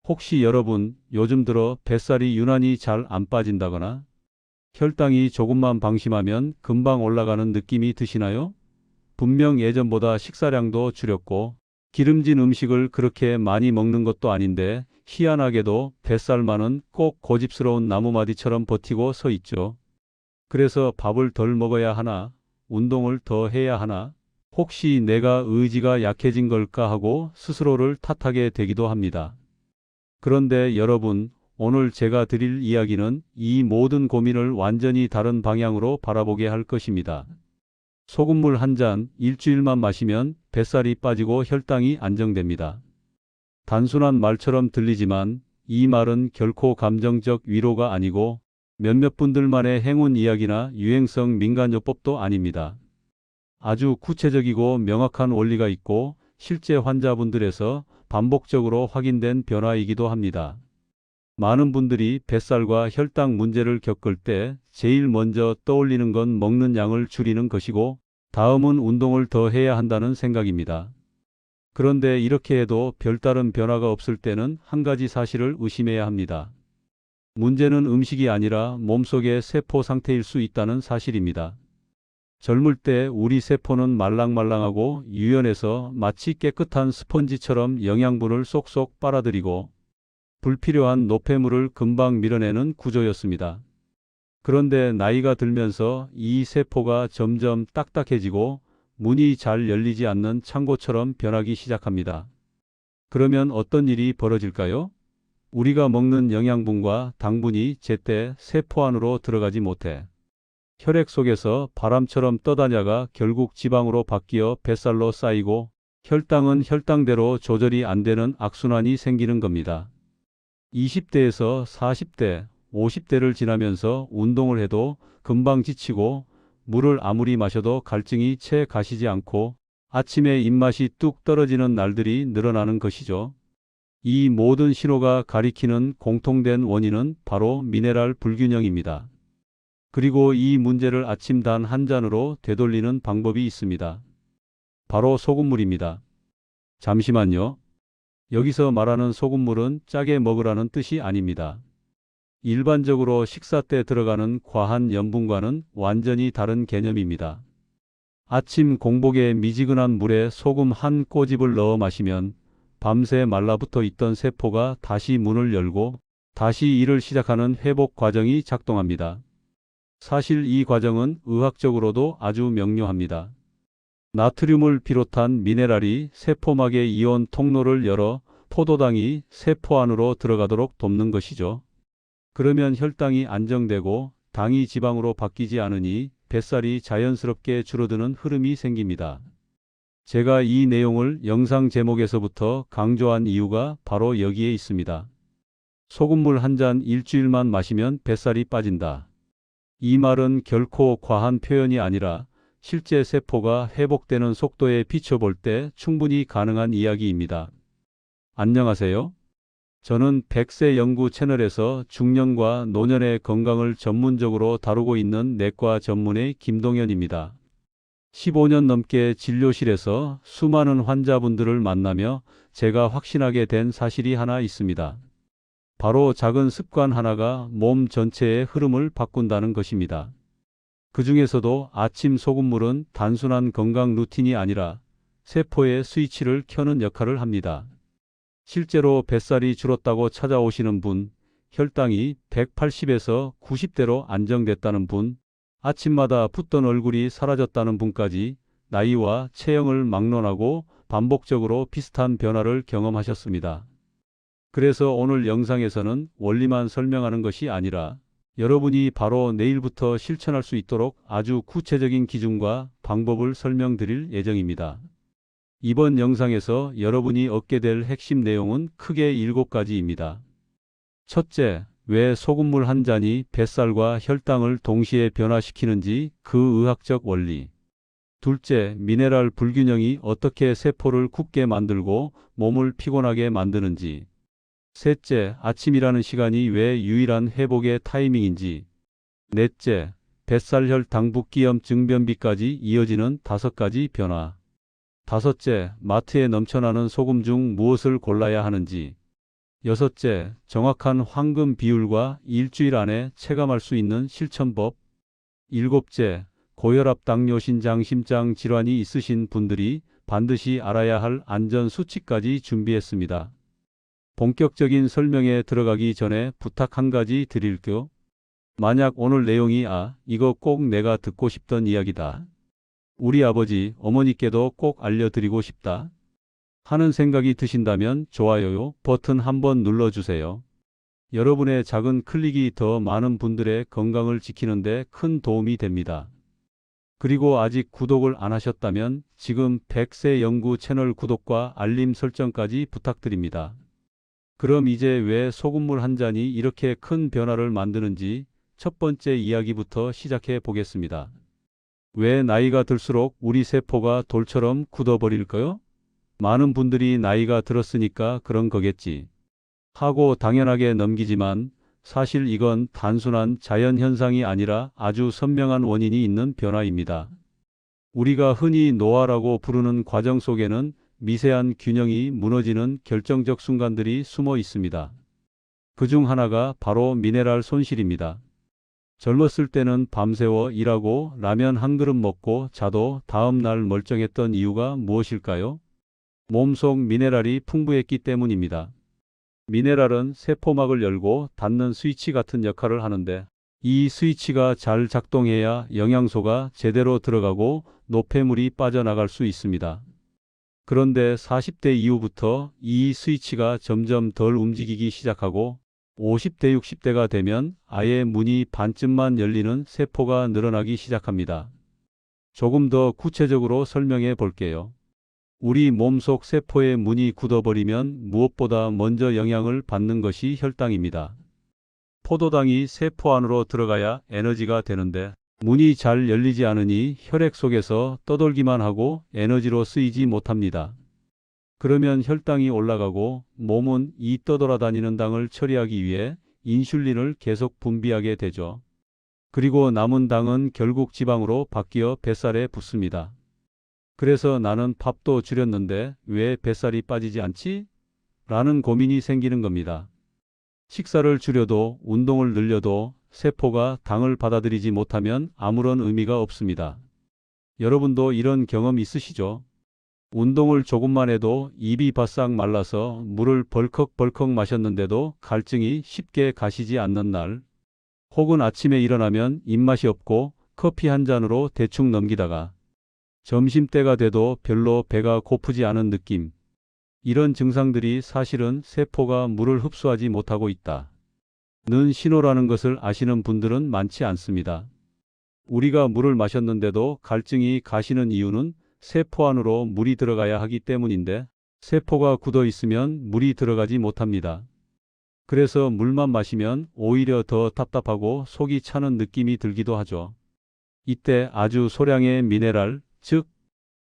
혹시 여러분 요즘 들어 뱃살이 유난히 잘 안 빠진다거나 혈당이 조금만 방심하면 금방 올라가는 느낌이 드시나요? 분명 예전보다 식사량도 줄였고 기름진 음식을 그렇게 많이 먹는 것도 아닌데 희한하게도 뱃살만은 꼭 고집스러운 나무마디처럼 버티고 서 있죠. 그래서 밥을 덜 먹어야 하나? 운동을 더 해야 하나? 혹시 내가 의지가 약해진 걸까 하고 스스로를 탓하게 되기도 합니다. 그런데 여러분, 오늘 제가 드릴 이야기는 이 모든 고민을 완전히 다른 방향으로 바라보게 할 것입니다. 소금물 한 잔 일주일만 마시면 뱃살이 빠지고 혈당이 안정됩니다. 단순한 말처럼 들리지만 이 말은 결코 감정적 위로가 아니고 몇몇 분들만의 행운 이야기나 유행성 민간요법도 아닙니다. 아주 구체적이고 명확한 원리가 있고 실제 환자분들에서 반복적으로 확인된 변화이기도 합니다. 많은 분들이 뱃살과 혈당 문제를 겪을 때 제일 먼저 떠올리는 건 먹는 양을 줄이는 것이고 다음은 운동을 더 해야 한다는 생각입니다. 그런데 이렇게 해도 별다른 변화가 없을 때는 한 가지 사실을 의심해야 합니다. 문제는 음식이 아니라 몸속의 세포 상태일 수 있다는 사실입니다. 젊을 때 우리 세포는 말랑말랑하고 유연해서 마치 깨끗한 스펀지처럼 영양분을 쏙쏙 빨아들이고 불필요한 노폐물을 금방 밀어내는 구조였습니다. 그런데 나이가 들면서 이 세포가 점점 딱딱해지고 문이 잘 열리지 않는 창고처럼 변하기 시작합니다. 그러면 어떤 일이 벌어질까요? 우리가 먹는 영양분과 당분이 제때 세포 안으로 들어가지 못해 혈액 속에서 바람처럼 떠다녀가 결국 지방으로 바뀌어 뱃살로 쌓이고 혈당은 혈당대로 조절이 안 되는 악순환이 생기는 겁니다. 20대에서 40대, 50대를 지나면서 운동을 해도 금방 지치고 물을 아무리 마셔도 갈증이 채 가시지 않고 아침에 입맛이 뚝 떨어지는 날들이 늘어나는 것이죠. 이 모든 신호가 가리키는 공통된 원인은 바로 미네랄 불균형입니다. 그리고 이 문제를 아침 단 한 잔으로 되돌리는 방법이 있습니다. 바로 소금물입니다. 잠시만요. 여기서 말하는 소금물은 짜게 먹으라는 뜻이 아닙니다. 일반적으로 식사 때 들어가는 과한 염분과는 완전히 다른 개념입니다. 아침 공복에 미지근한 물에 소금 한 꼬집을 넣어 마시면 밤새 말라붙어 있던 세포가 다시 문을 열고 다시 일을 시작하는 회복 과정이 작동합니다. 사실 이 과정은 의학적으로도 아주 명료합니다. 나트륨을 비롯한 미네랄이 세포막의 이온 통로를 열어 포도당이 세포 안으로 들어가도록 돕는 것이죠. 그러면 혈당이 안정되고 당이 지방으로 바뀌지 않으니 뱃살이 자연스럽게 줄어드는 흐름이 생깁니다. 제가 이 내용을 영상 제목에서부터 강조한 이유가 바로 여기에 있습니다. 소금물 한 잔 일주일만 마시면 뱃살이 빠진다. 이 말은 결코 과한 표현이 아니라 실제 세포가 회복되는 속도에 비춰볼 때 충분히 가능한 이야기입니다. 안녕하세요. 저는 100세 연구 채널에서 중년과 노년의 건강을 전문적으로 다루고 있는 내과 전문의 김동현입니다. 15년 넘게 진료실에서 수많은 환자분들을 만나며 제가 확신하게 된 사실이 하나 있습니다. 바로 작은 습관 하나가 몸 전체의 흐름을 바꾼다는 것입니다. 그 중에서도 아침 소금물은 단순한 건강 루틴이 아니라 세포의 스위치를 켜는 역할을 합니다. 실제로 뱃살이 줄었다고 찾아오시는 분, 혈당이 180에서 90대로 안정됐다는 분, 아침마다 붓던 얼굴이 사라졌다는 분까지 나이와 체형을 막론하고 반복적으로 비슷한 변화를 경험하셨습니다. 그래서 오늘 영상에서는 원리만 설명하는 것이 아니라 여러분이 바로 내일부터 실천할 수 있도록 아주 구체적인 기준과 방법을 설명드릴 예정입니다. 이번 영상에서 여러분이 얻게 될 핵심 내용은 크게 7가지입니다. 첫째, 왜 소금물 한 잔이 뱃살과 혈당을 동시에 변화시키는지 그 의학적 원리. 둘째, 미네랄 불균형이 어떻게 세포를 굳게 만들고 몸을 피곤하게 만드는지. 셋째, 아침이라는 시간이 왜 유일한 회복의 타이밍인지. 넷째, 뱃살혈 당북기염 증변비까지 이어지는 5가지 변화. 다섯째, 마트에 넘쳐나는 소금 중 무엇을 골라야 하는지. 여섯째, 정확한 황금 비율과 일주일 안에 체감할 수 있는 실천법. 일곱째, 고혈압, 당뇨, 신장, 심장 질환이 있으신 분들이 반드시 알아야 할 안전 수칙까지 준비했습니다. 본격적인 설명에 들어가기 전에 부탁 한 가지 드릴게요. 만약 오늘 내용이 이거 꼭 내가 듣고 싶던 이야기다, 우리 아버지, 어머니께도 꼭 알려드리고 싶다 하는 생각이 드신다면 좋아요 버튼 한번 눌러주세요. 여러분의 작은 클릭이 더 많은 분들의 건강을 지키는 데 큰 도움이 됩니다. 그리고 아직 구독을 안 하셨다면 지금 백세연구 채널 구독과 알림 설정까지 부탁드립니다. 그럼 이제 왜 소금물 한 잔이 이렇게 큰 변화를 만드는지 첫 번째 이야기부터 시작해 보겠습니다. 왜 나이가 들수록 우리 세포가 돌처럼 굳어버릴까요? 많은 분들이 나이가 들었으니까 그런 거겠지 하고 당연하게 넘기지만, 사실 이건 단순한 자연현상이 아니라 아주 선명한 원인이 있는 변화입니다. 우리가 흔히 노화라고 부르는 과정 속에는 미세한 균형이 무너지는 결정적 순간들이 숨어 있습니다. 그중 하나가 바로 미네랄 손실입니다. 젊었을 때는 밤새워 일하고 라면 한 그릇 먹고 자도 다음 날 멀쩡했던 이유가 무엇일까요? 몸속 미네랄이 풍부했기 때문입니다. 미네랄은 세포막을 열고 닫는 스위치 같은 역할을 하는데, 이 스위치가 잘 작동해야 영양소가 제대로 들어가고 노폐물이 빠져나갈 수 있습니다. 그런데 40대 이후부터 이 스위치가 점점 덜 움직이기 시작하고 50대 60대가 되면 아예 문이 반쯤만 열리는 세포가 늘어나기 시작합니다. 조금 더 구체적으로 설명해 볼게요. 우리 몸속 세포의 문이 굳어버리면 무엇보다 먼저 영향을 받는 것이 혈당입니다. 포도당이 세포 안으로 들어가야 에너지가 되는데, 문이 잘 열리지 않으니 혈액 속에서 떠돌기만 하고 에너지로 쓰이지 못합니다. 그러면 혈당이 올라가고 몸은 이 떠돌아다니는 당을 처리하기 위해 인슐린을 계속 분비하게 되죠. 그리고 남은 당은 결국 지방으로 바뀌어 뱃살에 붙습니다. 그래서 나는 밥도 줄였는데 왜 뱃살이 빠지지 않지? 라는 고민이 생기는 겁니다. 식사를 줄여도 운동을 늘려도 세포가 당을 받아들이지 못하면 아무런 의미가 없습니다. 여러분도 이런 경험 있으시죠? 운동을 조금만 해도 입이 바싹 말라서 물을 벌컥벌컥 마셨는데도 갈증이 쉽게 가시지 않는 날, 혹은 아침에 일어나면 입맛이 없고 커피 한 잔으로 대충 넘기다가 점심때가 돼도 별로 배가 고프지 않은 느낌. 이런 증상들이 사실은 세포가 물을 흡수하지 못하고 있다는 신호라는 것을 아시는 분들은 많지 않습니다. 우리가 물을 마셨는데도 갈증이 가시는 이유는 세포 안으로 물이 들어가야 하기 때문인데, 세포가 굳어 있으면 물이 들어가지 못합니다. 그래서 물만 마시면 오히려 더 답답하고 속이 차는 느낌이 들기도 하죠. 이때 아주 소량의 미네랄, 즉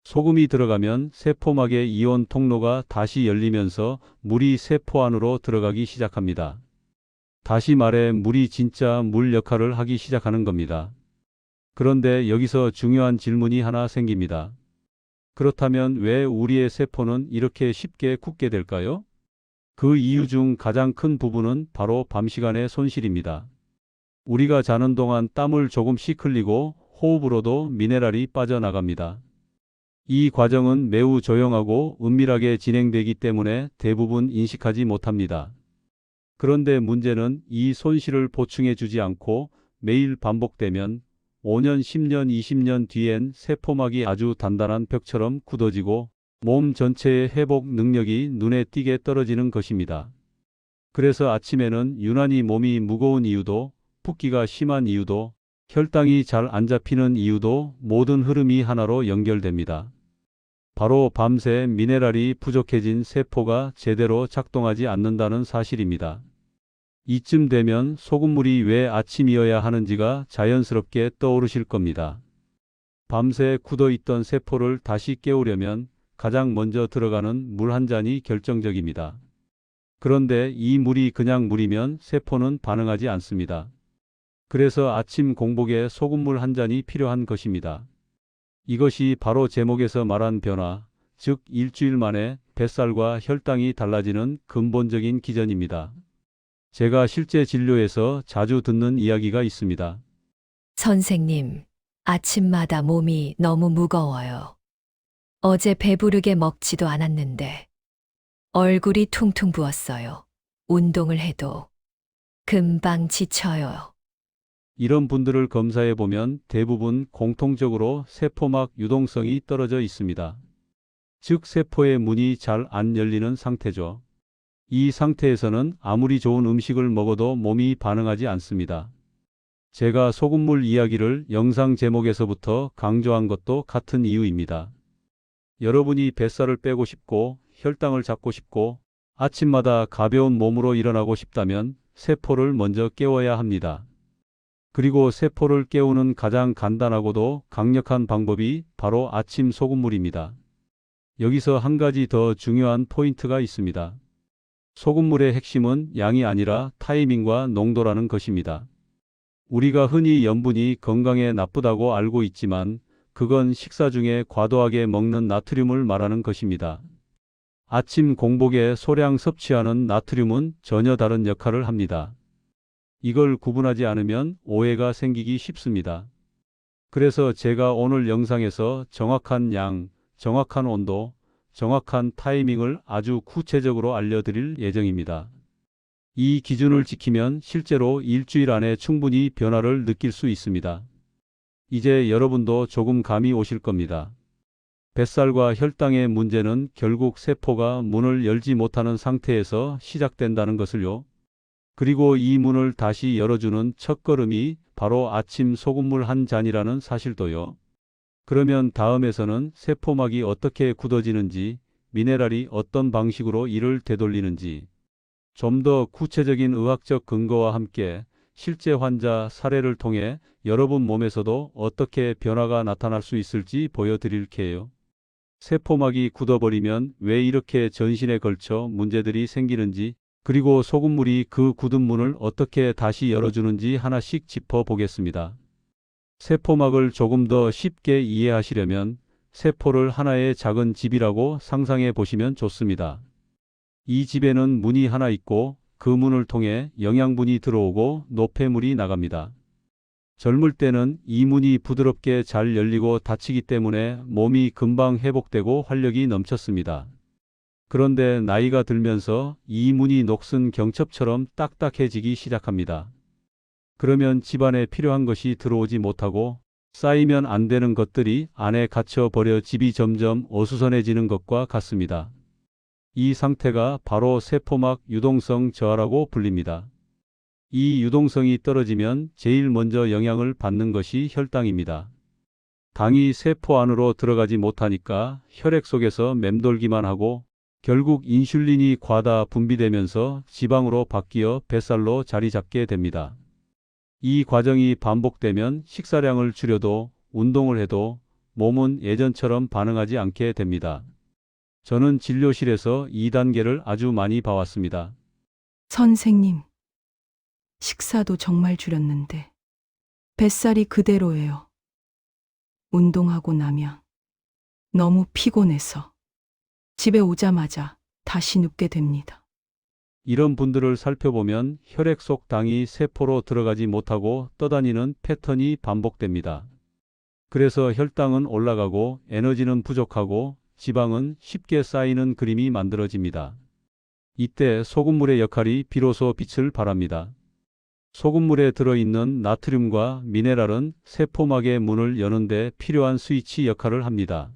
소금이 들어가면 세포막의 이온 통로가 다시 열리면서 물이 세포 안으로 들어가기 시작합니다. 다시 말해 물이 진짜 물 역할을 하기 시작하는 겁니다. 그런데 여기서 중요한 질문이 하나 생깁니다. 그렇다면 왜 우리의 세포는 이렇게 쉽게 굳게 될까요? 그 이유 중 가장 큰 부분은 바로 밤 시간의 손실입니다. 우리가 자는 동안 땀을 조금씩 흘리고 호흡으로도 미네랄이 빠져나갑니다. 이 과정은 매우 조용하고 은밀하게 진행되기 때문에 대부분 인식하지 못합니다. 그런데 문제는 이 손실을 보충해 주지 않고 매일 반복되면 5년, 10년, 20년 뒤엔 세포막이 아주 단단한 벽처럼 굳어지고 몸 전체의 회복 능력이 눈에 띄게 떨어지는 것입니다. 그래서 아침에는 유난히 몸이 무거운 이유도, 붓기가 심한 이유도, 혈당이 잘 안 잡히는 이유도 모든 흐름이 하나로 연결됩니다. 바로 밤새 미네랄이 부족해진 세포가 제대로 작동하지 않는다는 사실입니다. 이쯤 되면 소금물이 왜 아침이어야 하는지가 자연스럽게 떠오르실 겁니다. 밤새 굳어있던 세포를 다시 깨우려면 가장 먼저 들어가는 물 한 잔이 결정적입니다. 그런데 이 물이 그냥 물이면 세포는 반응하지 않습니다. 그래서 아침 공복에 소금물 한 잔이 필요한 것입니다. 이것이 바로 제목에서 말한 변화, 즉 일주일 만에 뱃살과 혈당이 달라지는 근본적인 기전입니다. 제가 실제 진료에서 자주 듣는 이야기가 있습니다. 선생님, 아침마다 몸이 너무 무거워요. 어제 배부르게 먹지도 않았는데 얼굴이 퉁퉁 부었어요. 운동을 해도 금방 지쳐요. 이런 분들을 검사해 보면 대부분 공통적으로 세포막 유동성이 떨어져 있습니다. 즉 세포의 문이 잘 안 열리는 상태죠. 이 상태에서는 아무리 좋은 음식을 먹어도 몸이 반응하지 않습니다. 제가 소금물 이야기를 영상 제목에서부터 강조한 것도 같은 이유입니다. 여러분이 뱃살을 빼고 싶고 혈당을 잡고 싶고 아침마다 가벼운 몸으로 일어나고 싶다면 세포를 먼저 깨워야 합니다. 그리고 세포를 깨우는 가장 간단하고도 강력한 방법이 바로 아침 소금물입니다. 여기서 한 가지 더 중요한 포인트가 있습니다. 소금물의 핵심은 양이 아니라 타이밍과 농도라는 것입니다. 우리가 흔히 염분이 건강에 나쁘다고 알고 있지만 그건 식사 중에 과도하게 먹는 나트륨을 말하는 것입니다. 아침 공복에 소량 섭취하는 나트륨은 전혀 다른 역할을 합니다. 이걸 구분하지 않으면 오해가 생기기 쉽습니다. 그래서 제가 오늘 영상에서 정확한 양, 정확한 온도, 정확한 타이밍을 아주 구체적으로 알려드릴 예정입니다. 이 기준을 지키면 실제로 일주일 안에 충분히 변화를 느낄 수 있습니다. 이제 여러분도 조금 감이 오실 겁니다. 뱃살과 혈당의 문제는 결국 세포가 문을 열지 못하는 상태에서 시작된다는 것을요. 그리고 이 문을 다시 열어주는 첫걸음이 바로 아침 소금물 한 잔이라는 사실도요. 그러면 다음에서는 세포막이 어떻게 굳어지는지, 미네랄이 어떤 방식으로 이를 되돌리는지, 좀 더 구체적인 의학적 근거와 함께 실제 환자 사례를 통해 여러분 몸에서도 어떻게 변화가 나타날 수 있을지 보여드릴게요. 세포막이 굳어버리면 왜 이렇게 전신에 걸쳐 문제들이 생기는지, 그리고 소금물이 그 굳은 문을 어떻게 다시 열어주는지 하나씩 짚어보겠습니다. 세포막을 조금 더 쉽게 이해하시려면 세포를 하나의 작은 집이라고 상상해 보시면 좋습니다. 이 집에는 문이 하나 있고 그 문을 통해 영양분이 들어오고 노폐물이 나갑니다. 젊을 때는 이 문이 부드럽게 잘 열리고 닫히기 때문에 몸이 금방 회복되고 활력이 넘쳤습니다. 그런데 나이가 들면서 이 문이 녹슨 경첩처럼 딱딱해지기 시작합니다. 그러면 집안에 필요한 것이 들어오지 못하고 쌓이면 안 되는 것들이 안에 갇혀버려 집이 점점 어수선해지는 것과 같습니다. 이 상태가 바로 세포막 유동성 저하라고 불립니다. 이 유동성이 떨어지면 제일 먼저 영향을 받는 것이 혈당입니다. 당이 세포 안으로 들어가지 못하니까 혈액 속에서 맴돌기만 하고 결국 인슐린이 과다 분비되면서 지방으로 바뀌어 뱃살로 자리 잡게 됩니다. 이 과정이 반복되면 식사량을 줄여도 운동을 해도 몸은 예전처럼 반응하지 않게 됩니다. 저는 진료실에서 이 단계를 아주 많이 봐왔습니다. 선생님, 식사도 정말 줄였는데 뱃살이 그대로예요. 운동하고 나면 너무 피곤해서 집에 오자마자 다시 눕게 됩니다. 이런 분들을 살펴보면 혈액 속 당이 세포로 들어가지 못하고 떠다니는 패턴이 반복됩니다. 그래서 혈당은 올라가고 에너지는 부족하고 지방은 쉽게 쌓이는 그림이 만들어집니다. 이때 소금물의 역할이 비로소 빛을 발합니다. 소금물에 들어있는 나트륨과 미네랄은 세포막의 문을 여는 데 필요한 스위치 역할을 합니다.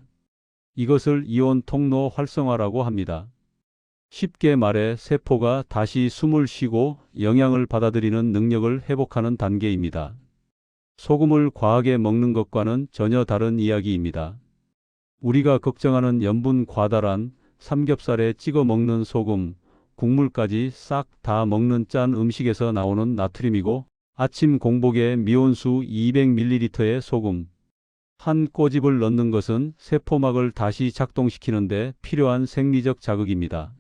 이것을 이온 통로 활성화라고 합니다. 쉽게 말해 세포가 다시 숨을 쉬고 영양을 받아들이는 능력을 회복하는 단계입니다. 소금을 과하게 먹는 것과는 전혀 다른 이야기입니다. 우리가 걱정하는 염분 과다란 삼겹살에 찍어 먹는 소금, 국물까지 싹 다 먹는 짠 음식에서 나오는 나트륨이고 아침 공복에 미온수 200ml의 소금 한 꼬집을 넣는 것은 세포막을 다시 작동시키는데 필요한 생리적 자극입니다.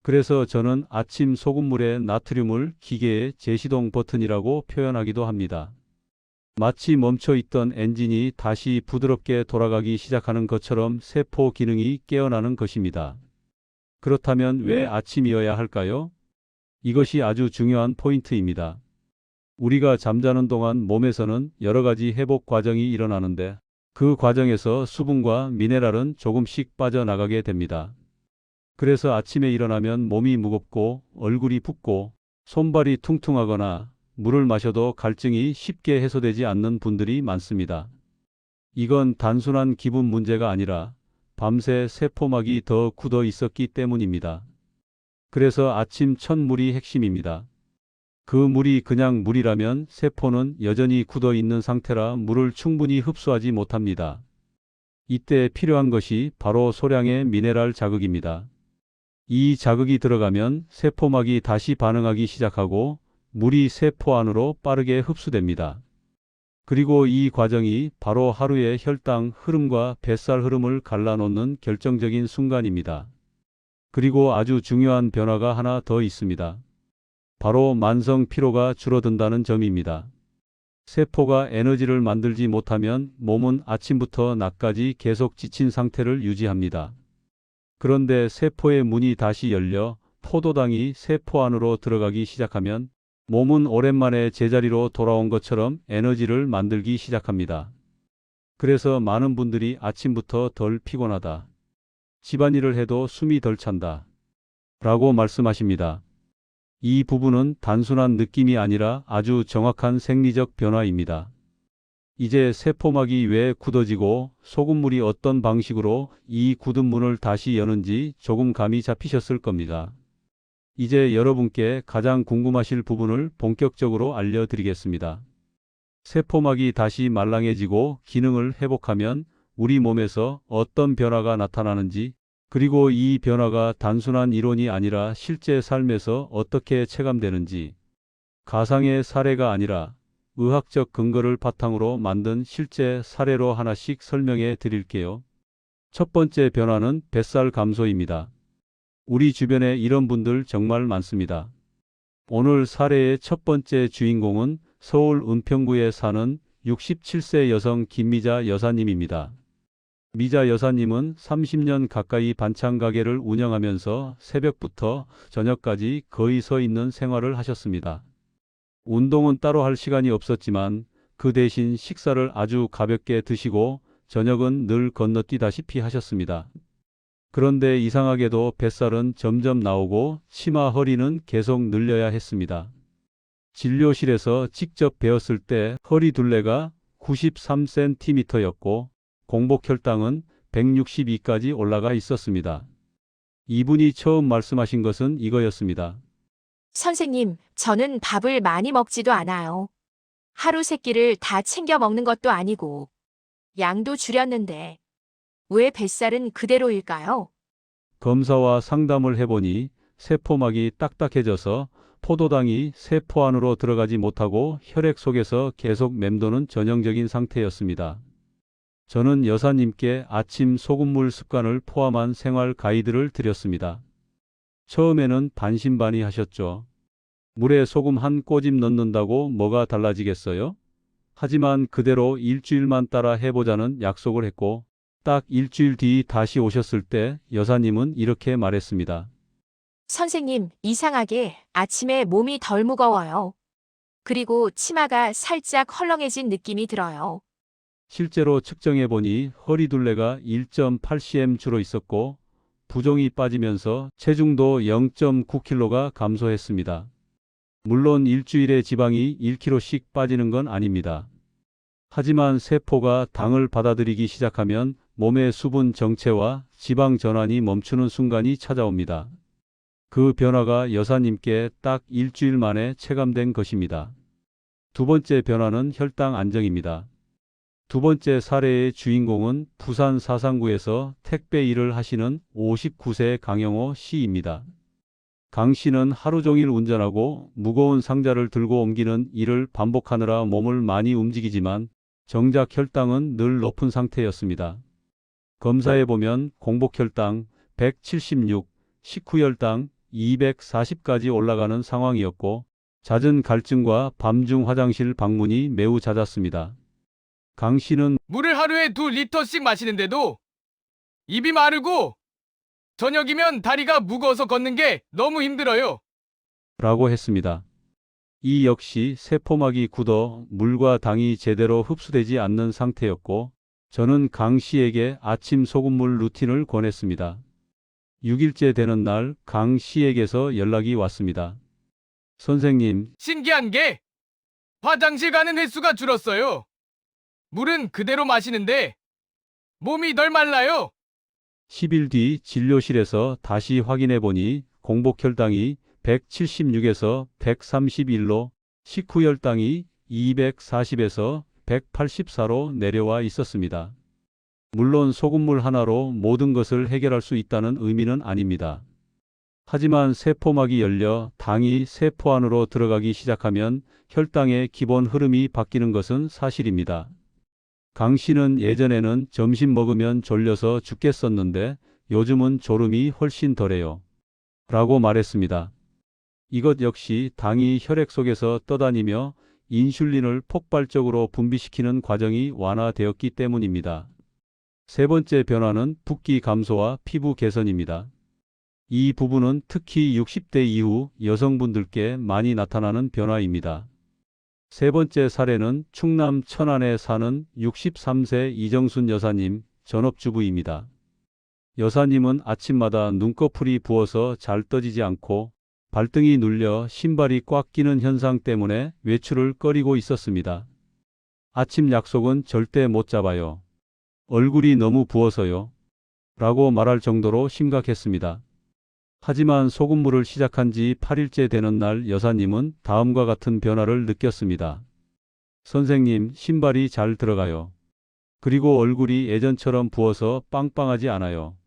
그래서 저는 아침 소금물의 나트륨을 기계의 제시동 버튼이라고 표현하기도 합니다. 마치 멈춰 있던 엔진이 다시 부드럽게 돌아가기 시작하는 것처럼 세포 기능이 깨어나는 것입니다. 그렇다면 왜 아침이어야 할까요? 이것이 아주 중요한 포인트입니다. 우리가 잠자는 동안 몸에서는 여러 가지 회복 과정이 일어나는데 그 과정에서 수분과 미네랄은 조금씩 빠져나가게 됩니다. 그래서 아침에 일어나면 몸이 무겁고 얼굴이 붓고 손발이 퉁퉁하거나 물을 마셔도 갈증이 쉽게 해소되지 않는 분들이 많습니다. 이건 단순한 기분 문제가 아니라 밤새 세포막이 더 굳어 있었기 때문입니다. 그래서 아침 첫 물이 핵심입니다. 그 물이 그냥 물이라면 세포는 여전히 굳어 있는 상태라 물을 충분히 흡수하지 못합니다. 이때 필요한 것이 바로 소량의 미네랄 자극입니다. 이 자극이 들어가면 세포막이 다시 반응하기 시작하고 물이 세포 안으로 빠르게 흡수됩니다. 그리고 이 과정이 바로 하루의 혈당 흐름과 뱃살 흐름을 갈라놓는 결정적인 순간입니다. 그리고 아주 중요한 변화가 하나 더 있습니다. 바로 만성 피로가 줄어든다는 점입니다. 세포가 에너지를 만들지 못하면 몸은 아침부터 낮까지 계속 지친 상태를 유지합니다. 그런데 세포의 문이 다시 열려 포도당이 세포 안으로 들어가기 시작하면 몸은 오랜만에 제자리로 돌아온 것처럼 에너지를 만들기 시작합니다. 그래서 많은 분들이 아침부터 덜 피곤하다, 집안일을 해도 숨이 덜 찬다 라고 말씀하십니다. 이 부분은 단순한 느낌이 아니라 아주 정확한 생리적 변화입니다. 이제 세포막이 왜 굳어지고 소금물이 어떤 방식으로 이 굳은 문을 다시 여는지 조금 감이 잡히셨을 겁니다. 이제 여러분께 가장 궁금하실 부분을 본격적으로 알려드리겠습니다. 세포막이 다시 말랑해지고 기능을 회복하면 우리 몸에서 어떤 변화가 나타나는지, 그리고 이 변화가 단순한 이론이 아니라 실제 삶에서 어떻게 체감되는지, 가상의 사례가 아니라 의학적 근거를 바탕으로 만든 실제 사례로 하나씩 설명해 드릴게요. 첫 번째 변화는 뱃살 감소입니다. 우리 주변에 이런 분들 정말 많습니다. 오늘 사례의 첫 번째 주인공은 서울 은평구에 사는 67세 여성 김미자 여사님입니다. 미자 여사님은 30년 가까이 반찬 가게를 운영하면서 새벽부터 저녁까지 거의 서 있는 생활을 하셨습니다. 운동은 따로 할 시간이 없었지만 그 대신 식사를 아주 가볍게 드시고 저녁은 늘 건너뛰다시피 하셨습니다. 그런데 이상하게도 뱃살은 점점 나오고 치마 허리는 계속 늘려야 했습니다. 진료실에서 직접 배웠을 때 허리 둘레가 93cm였고 공복 혈당은 162까지 올라가 있었습니다. 이분이 처음 말씀하신 것은 이거였습니다. 선생님, 저는 밥을 많이 먹지도 않아요. 하루 세 끼를 다 챙겨 먹는 것도 아니고 양도 줄였는데 왜 뱃살은 그대로일까요? 검사와 상담을 해보니 세포막이 딱딱해져서 포도당이 세포 안으로 들어가지 못하고 혈액 속에서 계속 맴도는 전형적인 상태였습니다. 저는 여사님께 아침 소금물 습관을 포함한 생활 가이드를 드렸습니다. 처음에는 반신반의하셨죠. 물에 소금 한 꼬집 넣는다고 뭐가 달라지겠어요? 하지만 그대로 일주일만 따라 해보자는 약속을 했고 딱 일주일 뒤 다시 오셨을 때 여사님은 이렇게 말했습니다. 선생님, 이상하게 아침에 몸이 덜 무거워요. 그리고 치마가 살짝 헐렁해진 느낌이 들어요. 실제로 측정해보니 허리 둘레가 1.8cm 줄어 있었고 부종이 빠지면서 체중도 0.9kg가 감소했습니다. 물론 일주일에 지방이 1kg씩 빠지는 건 아닙니다. 하지만 세포가 당을 받아들이기 시작하면 몸의 수분 정체와 지방 전환이 멈추는 순간이 찾아옵니다. 그 변화가 여사님께 딱 일주일 만에 체감된 것입니다. 두 번째 변화는 혈당 안정입니다. 두 번째 사례의 주인공은 부산 사상구에서 택배 일을 하시는 59세 강영호 씨입니다. 강 씨는 하루 종일 운전하고 무거운 상자를 들고 옮기는 일을 반복하느라 몸을 많이 움직이지만 정작 혈당은 늘 높은 상태였습니다. 검사해 보면 공복 혈당 176, 식후 혈당 240까지 올라가는 상황이었고 잦은 갈증과 밤중 화장실 방문이 매우 잦았습니다. 강 씨는 물을 하루에 2리터씩 마시는데도 입이 마르고 저녁이면 다리가 무거워서 걷는 게 너무 힘들어요. 라고 했습니다. 이 역시 세포막이 굳어 물과 당이 제대로 흡수되지 않는 상태였고, 저는 강 씨에게 아침 소금물 루틴을 권했습니다. 6일째 되는 날 강 씨에게서 연락이 왔습니다. 선생님, 신기한 게 화장실 가는 횟수가 줄었어요. 물은 그대로 마시는데 몸이 덜 말라요. 10일 뒤 진료실에서 다시 확인해 보니 공복 혈당이 176에서 131로, 식후 혈당이 240에서 184로 내려와 있었습니다. 물론 소금물 하나로 모든 것을 해결할 수 있다는 의미는 아닙니다. 하지만 세포막이 열려 당이 세포 안으로 들어가기 시작하면 혈당의 기본 흐름이 바뀌는 것은 사실입니다. 강 씨는 예전에는 점심 먹으면 졸려서 죽겠었는데 요즘은 졸음이 훨씬 덜해요. 라고 말했습니다. 이것 역시 당이 혈액 속에서 떠다니며 인슐린을 폭발적으로 분비시키는 과정이 완화되었기 때문입니다. 세 번째 변화는 붓기 감소와 피부 개선입니다. 이 부분은 특히 60대 이후 여성분들께 많이 나타나는 변화입니다. 세 번째 사례는 충남 천안에 사는 63세 이정순 여사님, 전업주부입니다. 여사님은 아침마다 눈꺼풀이 부어서 잘 떠지지 않고 발등이 눌려 신발이 꽉 끼는 현상 때문에 외출을 꺼리고 있었습니다. 아침 약속은 절대 못 잡아요. 얼굴이 너무 부어서요. 라고 말할 정도로 심각했습니다. 하지만 소금물을 시작한 지 8일째 되는 날 여사님은 다음과 같은 변화를 느꼈습니다. 선생님, 신발이 잘 들어가요. 그리고 얼굴이 예전처럼 부어서 빵빵하지 않아요.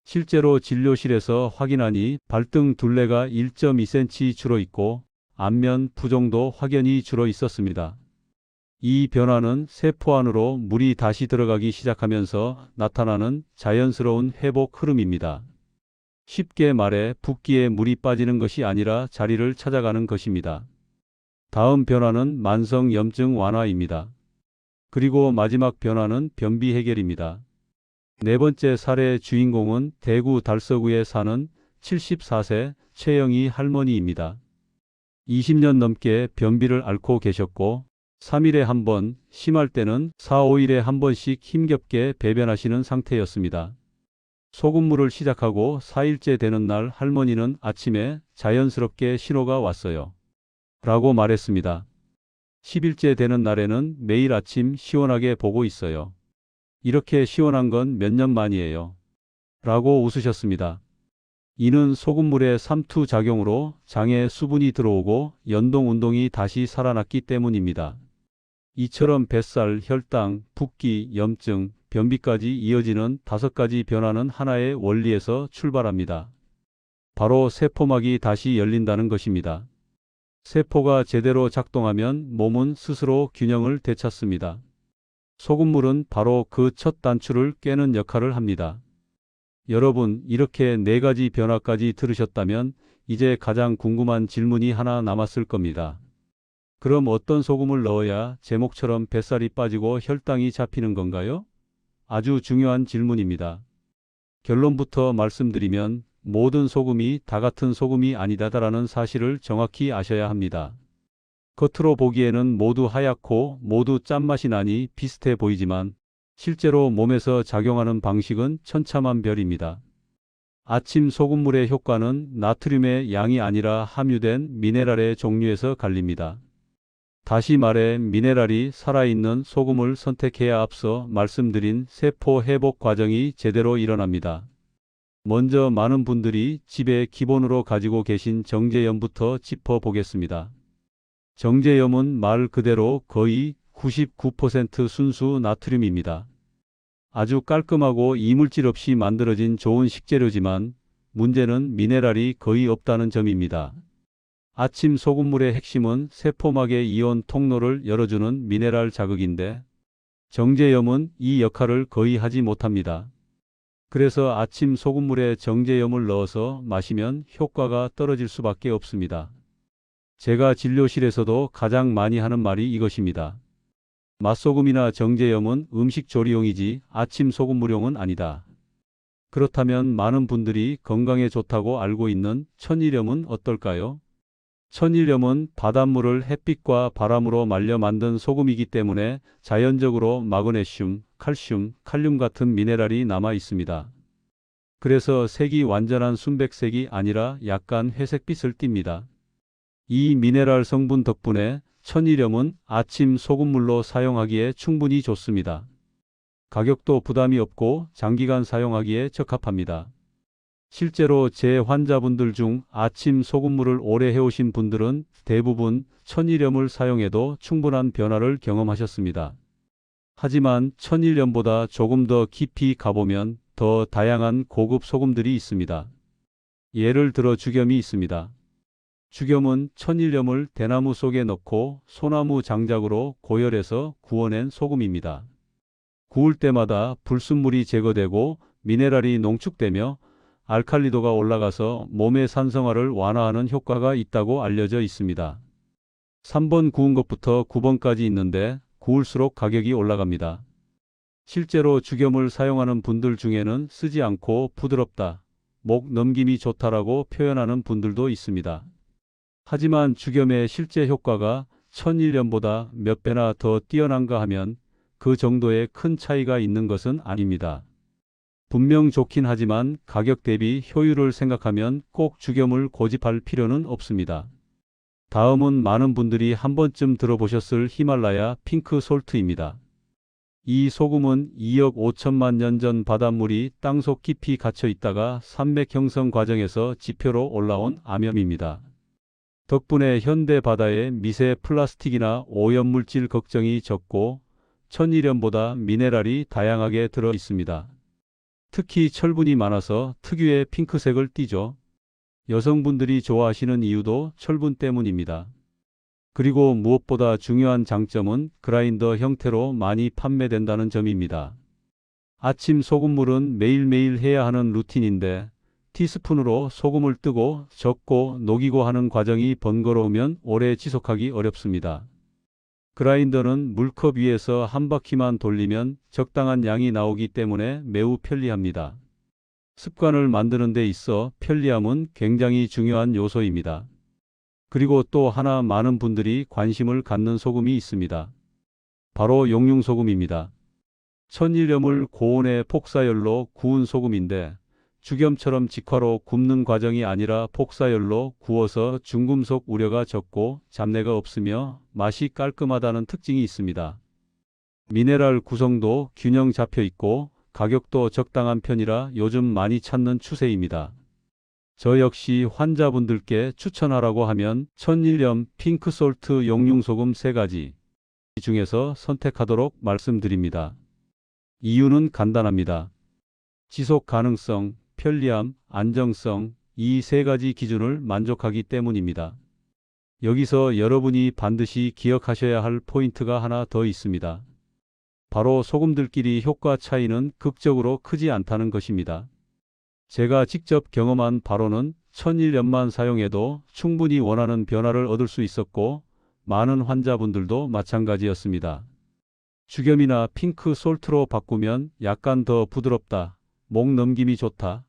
실제로 진료실에서 확인하니 발등 둘레가 1.2cm 줄어 있고 안면 부종도 확연히 줄어 있었습니다. 이 변화는 세포 안으로 물이 다시 들어가기 시작하면서 나타나는 자연스러운 회복 흐름입니다. 쉽게 말해 붓기에 물이 빠지는 것이 아니라 자리를 찾아가는 것입니다. 다음 변화는 만성 염증 완화입니다. 그리고 마지막 변화는 변비 해결입니다. 네 번째 사례의 주인공은 대구 달서구에 사는 74세 최영희 할머니입니다. 20년 넘게 변비를 앓고 계셨고 3일에 한 번, 심할 때는 4, 5일에 한 번씩 힘겹게 배변하시는 상태였습니다. 소금물을 시작하고 4일째 되는 날 할머니는 아침에 자연스럽게 신호가 왔어요. 라고 말했습니다. 10일째 되는 날에는 매일 아침 시원하게 보고 있어요. 이렇게 시원한 건 몇 년 만이에요. 라고 웃으셨습니다. 이는 소금물의 삼투 작용으로 장에 수분이 들어오고 연동 운동이 다시 살아났기 때문입니다. 이처럼 뱃살, 혈당, 붓기, 염증, 변비까지 이어지는 5가지 변화는 하나의 원리에서 출발합니다. 바로 세포막이 다시 열린다는 것입니다. 세포가 제대로 작동하면 몸은 스스로 균형을 되찾습니다. 소금물은 바로 그 첫 단추를 꿰는 역할을 합니다. 여러분, 이렇게 4가지 변화까지 들으셨다면 이제 가장 궁금한 질문이 하나 남았을 겁니다. 그럼 어떤 소금을 넣어야 제목처럼 뱃살이 빠지고 혈당이 잡히는 건가요? 아주 중요한 질문입니다. 결론부터 말씀드리면 모든 소금이 다 같은 소금이 아니다라는 사실을 정확히 아셔야 합니다. 겉으로 보기에는 모두 하얗고 모두 짠맛이 나니 비슷해 보이지만 실제로 몸에서 작용하는 방식은 천차만별입니다. 아침 소금물의 효과는 나트륨의 양이 아니라 함유된 미네랄의 종류에서 갈립니다. 다시 말해 미네랄이 살아있는 소금을 선택해야 앞서 말씀드린 세포 회복 과정이 제대로 일어납니다. 먼저 많은 분들이 집에 기본으로 가지고 계신 정제염부터 짚어보겠습니다. 정제염은 말 그대로 거의 99% 순수 나트륨입니다. 아주 깔끔하고 이물질 없이 만들어진 좋은 식재료지만 문제는 미네랄이 거의 없다는 점입니다. 아침 소금물의 핵심은 세포막의 이온 통로를 열어주는 미네랄 자극인데 정제염은 이 역할을 거의 하지 못합니다. 그래서 아침 소금물에 정제염을 넣어서 마시면 효과가 떨어질 수밖에 없습니다. 제가 진료실에서도 가장 많이 하는 말이 이것입니다. 맛소금이나 정제염은 음식 조리용이지 아침 소금물용은 아니다. 그렇다면 많은 분들이 건강에 좋다고 알고 있는 천일염은 어떨까요? 천일염은 바닷물을 햇빛과 바람으로 말려 만든 소금이기 때문에 자연적으로 마그네슘, 칼슘, 칼륨 같은 미네랄이 남아 있습니다. 그래서 색이 완전한 순백색이 아니라 약간 회색빛을 띱니다. 이 미네랄 성분 덕분에 천일염은 아침 소금물로 사용하기에 충분히 좋습니다. 가격도 부담이 없고 장기간 사용하기에 적합합니다. 실제로 제 환자분들 중 아침 소금물을 오래 해오신 분들은 대부분 천일염을 사용해도 충분한 변화를 경험하셨습니다. 하지만 천일염보다 조금 더 깊이 가보면 더 다양한 고급 소금들이 있습니다. 예를 들어 죽염이 있습니다. 죽염은 천일염을 대나무 속에 넣고 소나무 장작으로 고열해서 구워낸 소금입니다. 구울 때마다 불순물이 제거되고 미네랄이 농축되며 알칼리도가 올라가서 몸의 산성화를 완화하는 효과가 있다고 알려져 있습니다. 3번 구운 것부터 9번까지 있는데 구울수록 가격이 올라갑니다. 실제로 죽염을 사용하는 분들 중에는 쓰지 않고 부드럽다, 목 넘김이 좋다라고 표현하는 분들도 있습니다. 하지만 죽염의 실제 효과가 천일염보다 몇 배나 더 뛰어난가 하면 그 정도의 큰 차이가 있는 것은 아닙니다. 분명 좋긴 하지만 가격 대비 효율을 생각하면 꼭 죽염을 고집할 필요는 없습니다. 다음은 많은 분들이 한 번쯤 들어보셨을 히말라야 핑크 솔트입니다. 이 소금은 2억 5천만 년 전 바닷물이 땅속 깊이 갇혀 있다가 산맥 형성 과정에서 지표로 올라온 암염입니다. 덕분에 현대 바다에 미세 플라스틱이나 오염물질 걱정이 적고 천일염보다 미네랄이 다양하게 들어 있습니다. 특히 철분이 많아서 특유의 핑크색을 띠죠. 여성분들이 좋아하시는 이유도 철분 때문입니다. 그리고 무엇보다 중요한 장점은 그라인더 형태로 많이 판매된다는 점입니다. 아침 소금물은 매일매일 해야 하는 루틴인데 티스푼으로 소금을 뜨고 적고 녹이고 하는 과정이 번거로우면 오래 지속하기 어렵습니다. 그라인더는 물컵 위에서 한 바퀴만 돌리면 적당한 양이 나오기 때문에 매우 편리합니다. 습관을 만드는 데 있어 편리함은 굉장히 중요한 요소입니다. 그리고 또 하나 많은 분들이 관심을 갖는 소금이 있습니다. 바로 용융소금입니다. 천일염을 고온의 폭사열로 구운 소금인데 죽염처럼 직화로 굽는 과정이 아니라 폭사열로 구워서 중금속 우려가 적고 잡내가 없으며 맛이 깔끔하다는 특징이 있습니다. 미네랄 구성도 균형 잡혀 있고 가격도 적당한 편이라 요즘 많이 찾는 추세입니다. 저 역시 환자분들께 추천하라고 하면 천일염, 핑크솔트, 용융소금 3가지 중에서 선택하도록 말씀드립니다. 이유는 간단합니다. 지속 가능성, 편리함, 안정성, 이 3가지 기준을 만족하기 때문입니다. 여기서 여러분이 반드시 기억하셔야 할 포인트가 하나 더 있습니다. 바로 소금들끼리 효과 차이는 극적으로 크지 않다는 것입니다. 제가 직접 경험한 바로는 천일염만 사용해도 충분히 원하는 변화를 얻을 수 있었고 많은 환자분들도 마찬가지였습니다. 죽염이나 핑크 솔트로 바꾸면 약간 더 부드럽다, 목 넘김이 좋다,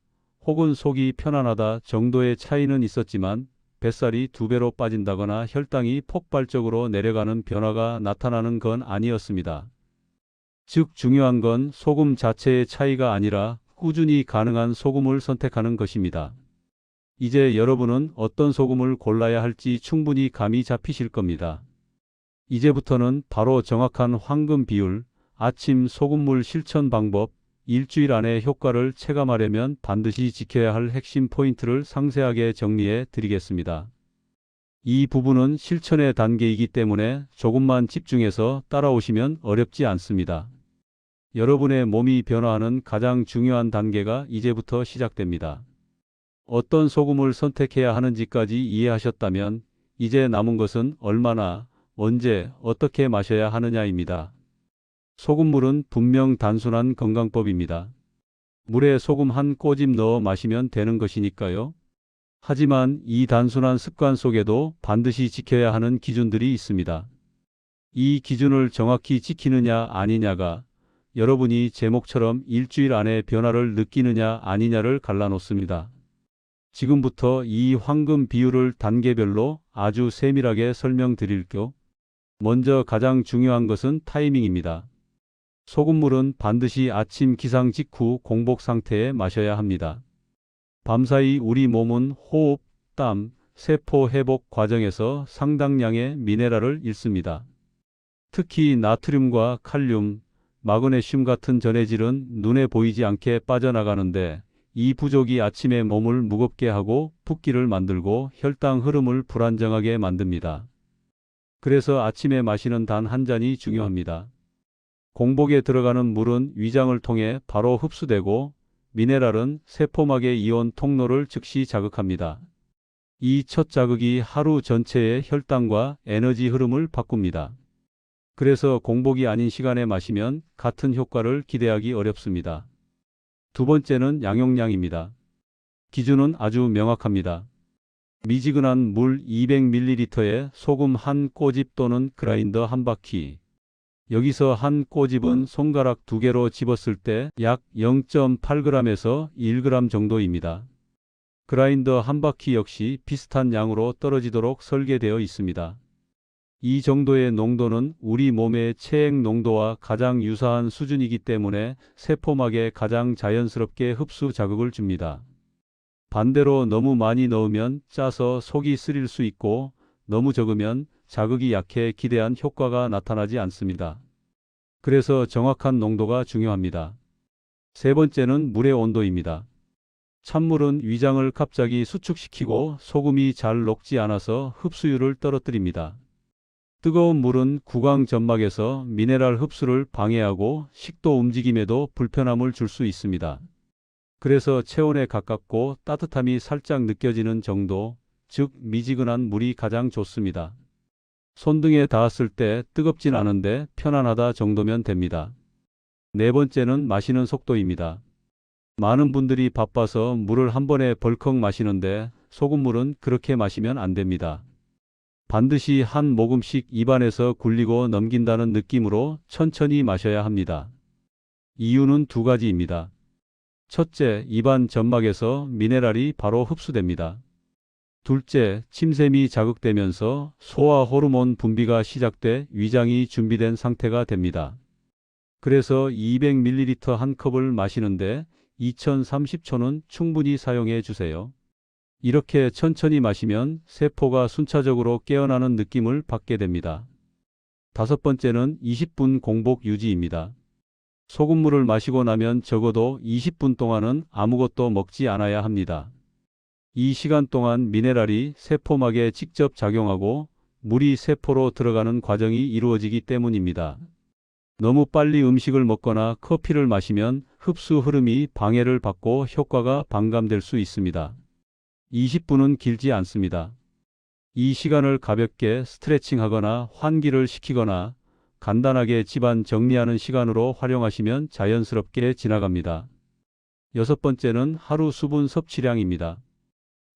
혹은 속이 편안하다 정도의 차이는 있었지만 뱃살이 2배로 빠진다거나 혈당이 폭발적으로 내려가는 변화가 나타나는 건 아니었습니다. 즉 중요한 건 소금 자체의 차이가 아니라 꾸준히 가능한 소금을 선택하는 것입니다. 이제 여러분은 어떤 소금을 골라야 할지 충분히 감이 잡히실 겁니다. 이제부터는 바로 정확한 황금 비율, 아침 소금물 실천 방법, 일주일 안에 효과를 체감하려면 반드시 지켜야 할 핵심 포인트를 상세하게 정리해 드리겠습니다. 이 부분은 실천의 단계이기 때문에 조금만 집중해서 따라오시면 어렵지 않습니다. 여러분의 몸이 변화하는 가장 중요한 단계가 이제부터 시작됩니다. 어떤 소금을 선택해야 하는지까지 이해하셨다면 이제 남은 것은 얼마나, 언제, 어떻게 마셔야 하느냐입니다. 소금물은 분명 단순한 건강법입니다. 물에 소금 한 꼬집 넣어 마시면 되는 것이니까요. 하지만 이 단순한 습관 속에도 반드시 지켜야 하는 기준들이 있습니다. 이 기준을 정확히 지키느냐 아니냐가 여러분이 제목처럼 일주일 안에 변화를 느끼느냐 아니냐를 갈라놓습니다. 지금부터 이 황금 비율을 단계별로 아주 세밀하게 설명드릴게요. 먼저 가장 중요한 것은 타이밍입니다. 소금물은 반드시 아침 기상 직후 공복 상태에 마셔야 합니다. 밤사이 우리 몸은 호흡, 땀, 세포 회복 과정에서 상당량의 미네랄을 잃습니다. 특히 나트륨과 칼륨, 마그네슘 같은 전해질은 눈에 보이지 않게 빠져나가는데 이 부족이 아침에 몸을 무겁게 하고 붓기를 만들고 혈당 흐름을 불안정하게 만듭니다. 그래서 아침에 마시는 단 한 잔이 중요합니다. 공복에 들어가는 물은 위장을 통해 바로 흡수되고 미네랄은 세포막의 이온 통로를 즉시 자극합니다. 이 첫 자극이 하루 전체의 혈당과 에너지 흐름을 바꿉니다. 그래서 공복이 아닌 시간에 마시면 같은 효과를 기대하기 어렵습니다. 두 번째는 양용량입니다. 기준은 아주 명확합니다. 미지근한 물 200ml에 소금 한 꼬집 또는 그라인더 한 바퀴. 여기서 한 꼬집은 손가락 2개로 집었을 때 약 0.8g에서 1g 정도입니다. 그라인더 한 바퀴 역시 비슷한 양으로 떨어지도록 설계되어 있습니다. 이 정도의 농도는 우리 몸의 체액 농도와 가장 유사한 수준이기 때문에 세포막에 가장 자연스럽게 흡수 자극을 줍니다. 반대로 너무 많이 넣으면 짜서 속이 쓰릴 수 있고 너무 적으면 자극이 약해 기대한 효과가 나타나지 않습니다. 그래서 정확한 농도가 중요합니다. 세 번째는 물의 온도입니다. 찬물은 위장을 갑자기 수축시키고 소금이 잘 녹지 않아서 흡수율을 떨어뜨립니다. 뜨거운 물은 구강 점막에서 미네랄 흡수를 방해하고 식도 움직임에도 불편함을 줄 수 있습니다. 그래서 체온에 가깝고 따뜻함이 살짝 느껴지는 정도, 즉 미지근한 물이 가장 좋습니다. 손등에 닿았을 때 뜨겁진 않은데 편안하다 정도면 됩니다. 네 번째는 마시는 속도입니다. 많은 분들이 바빠서 물을 한 번에 벌컥 마시는데 소금물은 그렇게 마시면 안 됩니다. 반드시 한 모금씩 입안에서 굴리고 넘긴다는 느낌으로 천천히 마셔야 합니다. 이유는 두 가지입니다. 첫째, 입안 점막에서 미네랄이 바로 흡수됩니다. 둘째, 침샘이 자극되면서 소화 호르몬 분비가 시작돼 위장이 준비된 상태가 됩니다. 그래서 200ml 한 컵을 마시는데 2030초는 충분히 사용해 주세요. 이렇게 천천히 마시면 세포가 순차적으로 깨어나는 느낌을 받게 됩니다. 다섯 번째는 20분 공복 유지입니다. 소금물을 마시고 나면 적어도 20분 동안은 아무것도 먹지 않아야 합니다. 이 시간 동안 미네랄이 세포막에 직접 작용하고 물이 세포로 들어가는 과정이 이루어지기 때문입니다. 너무 빨리 음식을 먹거나 커피를 마시면 흡수 흐름이 방해를 받고 효과가 반감될 수 있습니다. 20분은 길지 않습니다. 이 시간을 가볍게 스트레칭하거나 환기를 시키거나 간단하게 집안 정리하는 시간으로 활용하시면 자연스럽게 지나갑니다. 여섯 번째는 하루 수분 섭취량입니다.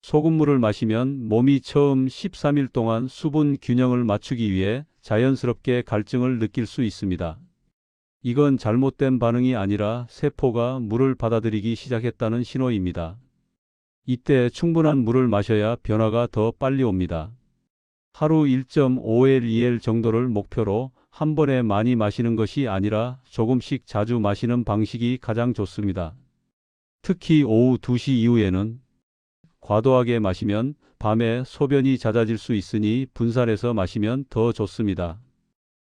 소금물을 마시면 몸이 처음 13일 동안 수분 균형을 맞추기 위해 자연스럽게 갈증을 느낄 수 있습니다. 이건 잘못된 반응이 아니라 세포가 물을 받아들이기 시작했다는 신호입니다. 이때 충분한 물을 마셔야 변화가 더 빨리 옵니다. 하루 1.5L, 2L 정도를 목표로 한 번에 많이 마시는 것이 아니라 조금씩 자주 마시는 방식이 가장 좋습니다. 특히 오후 2시 이후에는 과도하게 마시면 밤에 소변이 잦아질 수 있으니 분산해서 마시면 더 좋습니다.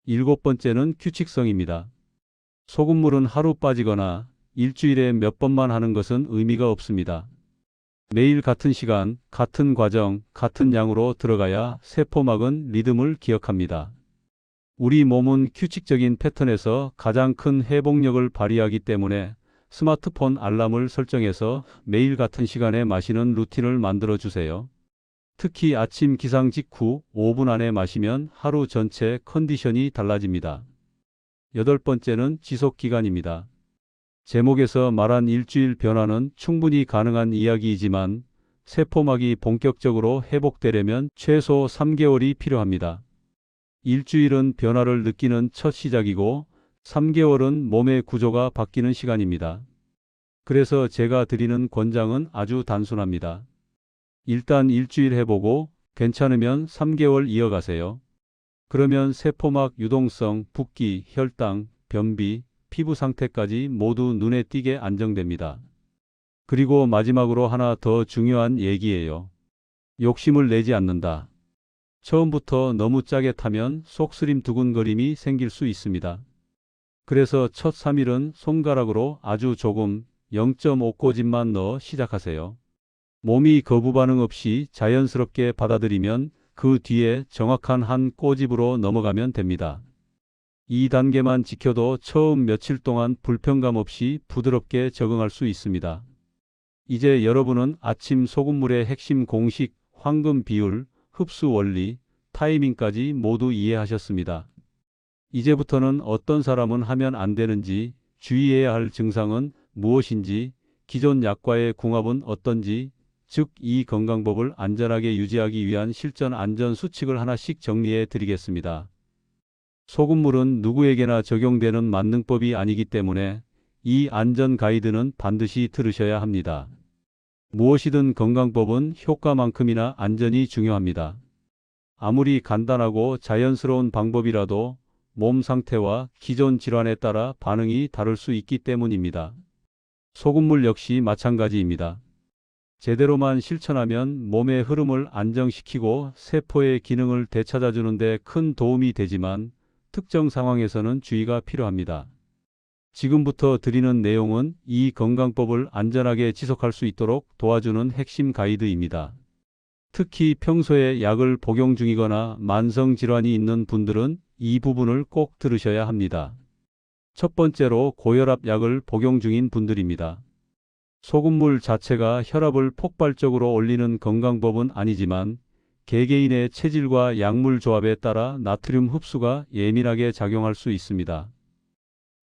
일곱 번째는 규칙성입니다. 소금물은 하루 빠지거나 일주일에 몇 번만 하는 것은 의미가 없습니다. 매일 같은 시간, 같은 과정, 같은 양으로 들어가야 세포막은 리듬을 기억합니다. 우리 몸은 규칙적인 패턴에서 가장 큰 회복력을 발휘하기 때문에 스마트폰 알람을 설정해서 매일 같은 시간에 마시는 루틴을 만들어 주세요. 특히 아침 기상 직후 5분 안에 마시면 하루 전체 컨디션이 달라집니다. 여덟 번째는 지속 기간입니다. 제목에서 말한 일주일 변화는 충분히 가능한 이야기이지만 세포막이 본격적으로 회복되려면 최소 3개월이 필요합니다. 일주일은 변화를 느끼는 첫 시작이고 3개월은 몸의 구조가 바뀌는 시간입니다. 그래서 제가 드리는 권장은 아주 단순합니다. 일단 일주일 해보고 괜찮으면 3개월 이어가세요. 그러면 세포막 유동성, 붓기, 혈당, 변비, 피부 상태까지 모두 눈에 띄게 안정됩니다. 그리고 마지막으로 하나 더 중요한 얘기예요. 욕심을 내지 않는다. 처음부터 너무 짜게 타면 속쓰림 두근거림이 생길 수 있습니다. 그래서 첫 3일은 손가락으로 아주 조금 0.5꼬집만 넣어 시작하세요. 몸이 거부 반응 없이 자연스럽게 받아들이면 그 뒤에 정확한 한 꼬집으로 넘어가면 됩니다. 이 단계만 지켜도 처음 며칠 동안 불편감 없이 부드럽게 적응할 수 있습니다. 이제 여러분은 아침 소금물의 핵심 공식, 황금 비율, 흡수 원리, 타이밍까지 모두 이해하셨습니다. 이제부터는 어떤 사람은 하면 안 되는지, 주의해야 할 증상은 무엇인지, 기존 약과의 궁합은 어떤지, 즉 이 건강법을 안전하게 유지하기 위한 실전 안전 수칙을 하나씩 정리해 드리겠습니다. 소금물은 누구에게나 적용되는 만능법이 아니기 때문에 이 안전 가이드는 반드시 들으셔야 합니다. 무엇이든 건강법은 효과만큼이나 안전이 중요합니다. 아무리 간단하고 자연스러운 방법이라도 몸 상태와 기존 질환에 따라 반응이 다를 수 있기 때문입니다. 소금물 역시 마찬가지입니다. 제대로만 실천하면 몸의 흐름을 안정시키고 세포의 기능을 되찾아주는 데 큰 도움이 되지만 특정 상황에서는 주의가 필요합니다. 지금부터 드리는 내용은 이 건강법을 안전하게 지속할 수 있도록 도와주는 핵심 가이드입니다. 특히 평소에 약을 복용 중이거나 만성 질환이 있는 분들은 이 부분을 꼭 들으셔야 합니다. 첫 번째로 고혈압 약을 복용 중인 분들입니다. 소금물 자체가 혈압을 폭발적으로 올리는 건강법은 아니지만 개개인의 체질과 약물 조합에 따라 나트륨 흡수가 예민하게 작용할 수 있습니다.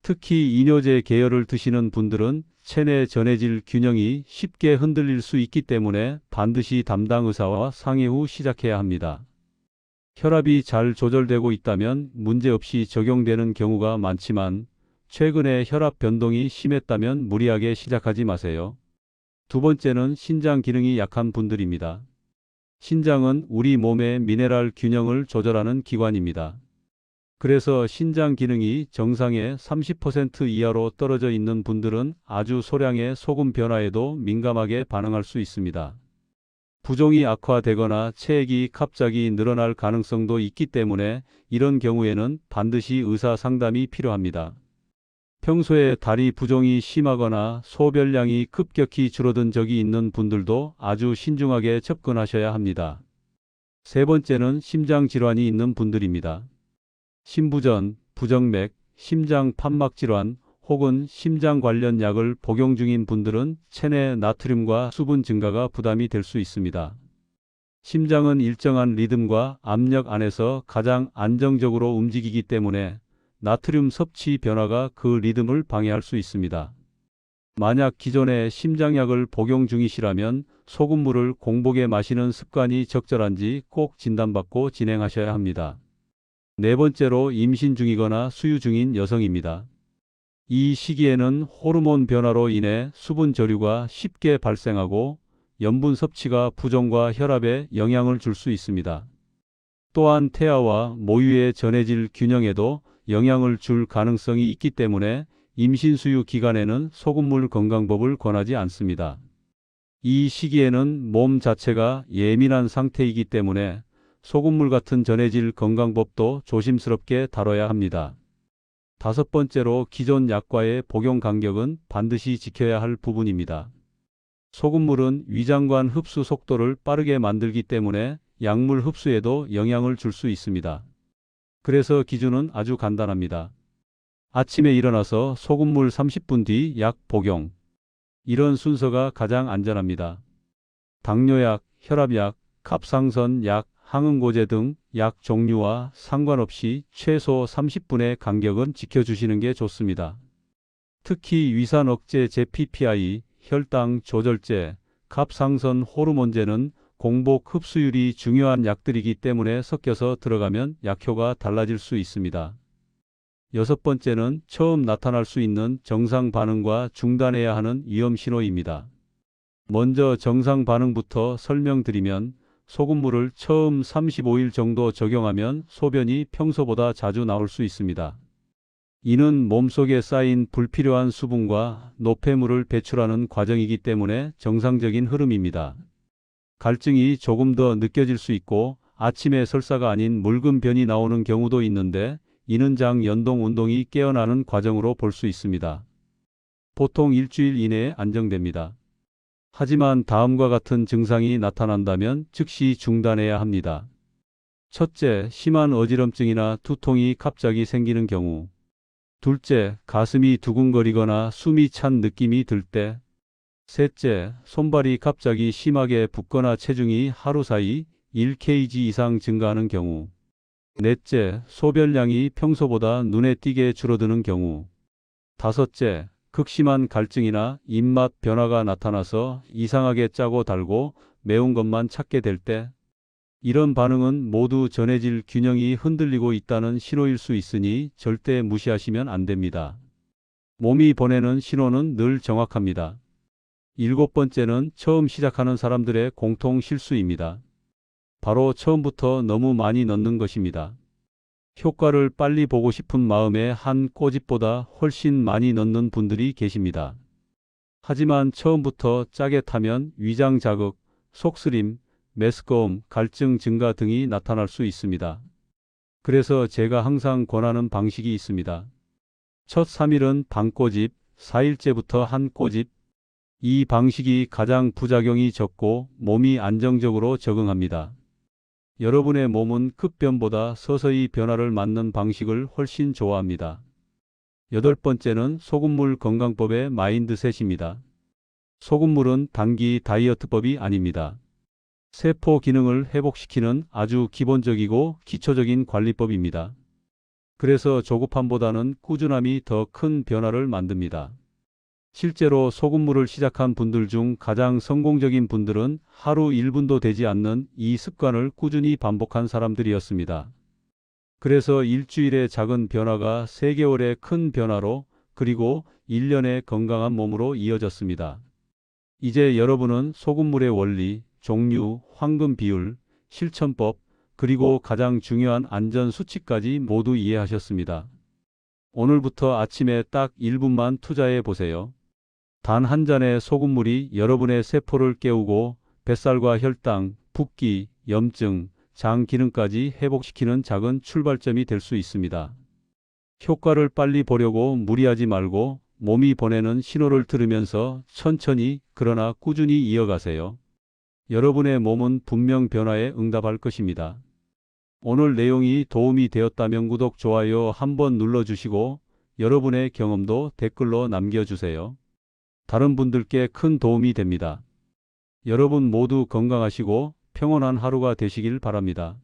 특히 이뇨제 계열을 드시는 분들은 체내 전해질 균형이 쉽게 흔들릴 수 있기 때문에 반드시 담당 의사와 상의 후 시작해야 합니다. 혈압이 잘 조절되고 있다면 문제없이 적용되는 경우가 많지만 최근에 혈압 변동이 심했다면 무리하게 시작하지 마세요. 두 번째는 신장 기능이 약한 분들입니다. 신장은 우리 몸의 미네랄 균형을 조절하는 기관입니다. 그래서 신장 기능이 정상의 30% 이하로 떨어져 있는 분들은 아주 소량의 소금 변화에도 민감하게 반응할 수 있습니다. 부종이 악화되거나 체액이 갑자기 늘어날 가능성도 있기 때문에 이런 경우에는 반드시 의사 상담이 필요합니다. 평소에 다리 부종이 심하거나 소변량이 급격히 줄어든 적이 있는 분들도 아주 신중하게 접근하셔야 합니다. 세 번째는 심장 질환이 있는 분들입니다. 심부전, 부정맥, 심장 판막 질환 혹은 심장 관련 약을 복용 중인 분들은 체내 나트륨과 수분 증가가 부담이 될 수 있습니다. 심장은 일정한 리듬과 압력 안에서 가장 안정적으로 움직이기 때문에 나트륨 섭취 변화가 그 리듬을 방해할 수 있습니다. 만약 기존에 심장약을 복용 중이시라면 소금물을 공복에 마시는 습관이 적절한지 꼭 진단받고 진행하셔야 합니다. 네 번째로 임신 중이거나 수유 중인 여성입니다. 이 시기에는 호르몬 변화로 인해 수분 저류가 쉽게 발생하고 염분 섭취가 부종과 혈압에 영향을 줄 수 있습니다. 또한 태아와 모유의 전해질 균형에도 영향을 줄 가능성이 있기 때문에 임신 수유 기간에는 소금물 건강법을 권하지 않습니다. 이 시기에는 몸 자체가 예민한 상태이기 때문에 소금물 같은 전해질 건강법도 조심스럽게 다뤄야 합니다. 다섯 번째로 기존 약과의 복용 간격은 반드시 지켜야 할 부분입니다. 소금물은 위장관 흡수 속도를 빠르게 만들기 때문에 약물 흡수에도 영향을 줄 수 있습니다. 그래서 기준은 아주 간단합니다. 아침에 일어나서 소금물 30분 뒤 약 복용. 이런 순서가 가장 안전합니다. 당뇨약, 혈압약, 갑상선 약, 항응고제 등 약 종류와 상관없이 최소 30분의 간격은 지켜주시는 게 좋습니다. 특히 위산 억제 제 PPI, 혈당 조절제, 갑상선 호르몬제는 공복 흡수율이 중요한 약들이기 때문에 섞여서 들어가면 약효가 달라질 수 있습니다. 여섯 번째는 처음 나타날 수 있는 정상 반응과 중단해야 하는 위험 신호입니다. 먼저 정상 반응부터 설명드리면 소금물을 처음 35일 정도 적용하면 소변이 평소보다 자주 나올 수 있습니다. 이는 몸속에 쌓인 불필요한 수분과 노폐물을 배출하는 과정이기 때문에 정상적인 흐름입니다. 갈증이 조금 더 느껴질 수 있고 아침에 설사가 아닌 묽은 변이 나오는 경우도 있는데 이는 장 연동 운동이 깨어나는 과정으로 볼 수 있습니다. 보통 일주일 이내에 안정됩니다. 하지만 다음과 같은 증상이 나타난다면 즉시 중단해야 합니다. 첫째, 심한 어지럼증이나 두통이 갑자기 생기는 경우. 둘째, 가슴이 두근거리거나 숨이 찬 느낌이 들 때. 셋째, 손발이 갑자기 심하게 붓거나 체중이 하루 사이 1kg 이상 증가하는 경우. 넷째, 소변량이 평소보다 눈에 띄게 줄어드는 경우. 다섯째, 극심한 갈증이나 입맛 변화가 나타나서 이상하게 짜고 달고 매운 것만 찾게 될 때. 이런 반응은 모두 전해질 균형이 흔들리고 있다는 신호일 수 있으니 절대 무시하시면 안 됩니다. 몸이 보내는 신호는 늘 정확합니다. 일곱 번째는 처음 시작하는 사람들의 공통 실수입니다. 바로 처음부터 너무 많이 넣는 것입니다. 효과를 빨리 보고 싶은 마음에 한 꼬집보다 훨씬 많이 넣는 분들이 계십니다. 하지만 처음부터 짜게 타면 위장 자극, 속쓰림, 메스꺼움, 갈증 증가 등이 나타날 수 있습니다. 그래서 제가 항상 권하는 방식이 있습니다. 첫 3일은 반 꼬집, 4일째부터 한 꼬집. 이 방식이 가장 부작용이 적고 몸이 안정적으로 적응합니다. 여러분의 몸은 급변보다 서서히 변화를 맞는 방식을 훨씬 좋아합니다. 여덟 번째는 소금물 건강법의 마인드셋입니다. 소금물은 단기 다이어트법이 아닙니다. 세포 기능을 회복시키는 아주 기본적이고 기초적인 관리법입니다. 그래서 조급함보다는 꾸준함이 더 큰 변화를 만듭니다. 실제로 소금물을 시작한 분들 중 가장 성공적인 분들은 하루 1분도 되지 않는 이 습관을 꾸준히 반복한 사람들이었습니다. 그래서 일주일의 작은 변화가 3개월의 큰 변화로 그리고 1년의 건강한 몸으로 이어졌습니다. 이제 여러분은 소금물의 원리, 종류, 황금 비율, 실천법, 그리고 가장 중요한 안전 수칙까지 모두 이해하셨습니다. 오늘부터 아침에 딱 1분만 투자해 보세요. 단 한 잔의 소금물이 여러분의 세포를 깨우고 뱃살과 혈당, 붓기, 염증, 장 기능까지 회복시키는 작은 출발점이 될 수 있습니다. 효과를 빨리 보려고 무리하지 말고 몸이 보내는 신호를 들으면서 천천히 그러나 꾸준히 이어가세요. 여러분의 몸은 분명 변화에 응답할 것입니다. 오늘 내용이 도움이 되었다면 구독, 좋아요 한번 눌러주시고 여러분의 경험도 댓글로 남겨주세요. 다른 분들께 큰 도움이 됩니다. 여러분 모두 건강하시고 평온한 하루가 되시길 바랍니다.